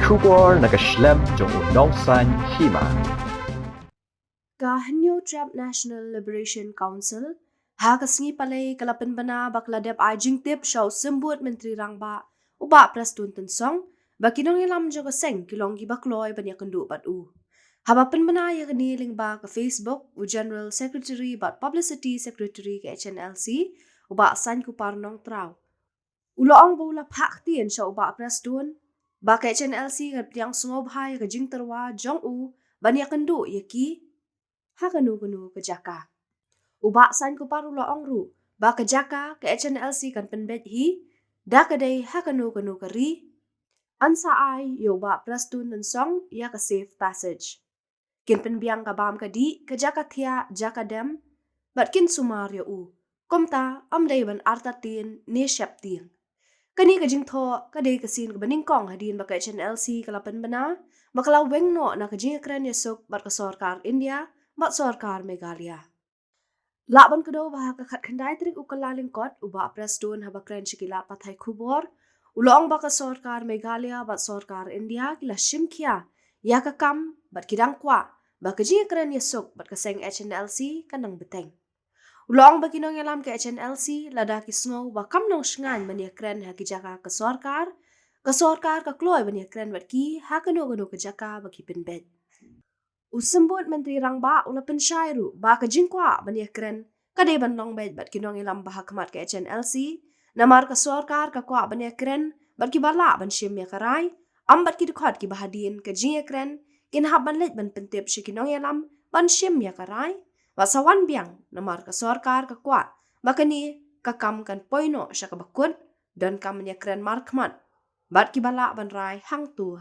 Saiñkupar nakaslem jong unongsan Hima. Hnlc National Liberation Council kasngi palay kalapin bana bakladep Ïakynduh shaw simbut menteri rangba uba Prestone tensong baki Nongïalam jo kaseng kilong gibakloy Ïakynduh bat u. Habapin bana yakni lingba ka Facebook u General Secretary bat Publicity Secretary ke Hnlc uba Saiñkupar nong traw. Uloong bula Phah Ktien shaw uba Prestone ba ke Hnlc ka Pdiang sungob hai ka jing terwa jong u Ïakynduh yaki kanu ke jaka. Uba Saiñkupar uloong ru ba ke jaka ke Hnlc kan penbet hi da kadai kanu ke ri ansa ai yo ba Prestone dan song ya ka safe passage. Kin penbiang ka bam ka di ke jaka thia jaka dem bat kin sumar yo u komta amdai ban artatin ne shap tiang. Kani ka jing tho kadai ka sin ka baning kong hadin ba ka Hnlc kalapan bana makala weng no na ka jing kran yasuk bat ka sarkar India bat sarkar Meghalaya. Laban kedo bah ka khat khandai trik ukalaling kot uba Prestone haba kran shikilat pathai khubor uloong ba ka sarkar Meghalaya bat sarkar India kila shimkhia ya ka kam bat kidang kwa ba ka jing kran yasuk bat ka seng Hnlc kanang beteng. Uloong ba Nongïalam ke Hnlc lada kisngo ba kam nong shngan mania kran ha ki jaka ka sarkar ka kloy mania kran bat ki ha kano ka jaka ba ki penbet. Usembut menteri rangba ula pensyairu ba ka jingkwa bania kren kadai ban long bet bat ki Nongïalam ba hakmat ke Hnlc namar ka sarkar ka kwa bania kren bat ki bala ban shim ya karai am bat ki dukhat ki bahadin ka jing kren kin hab ban let ban pentep shi ki Nongïalam ban shim ya karai ba sawan biang namar ka sarkar ka kwa bakani ka kam kan poino sya ka bakut dan kam bania kren mar khmat bat ki bala ban rai hang tu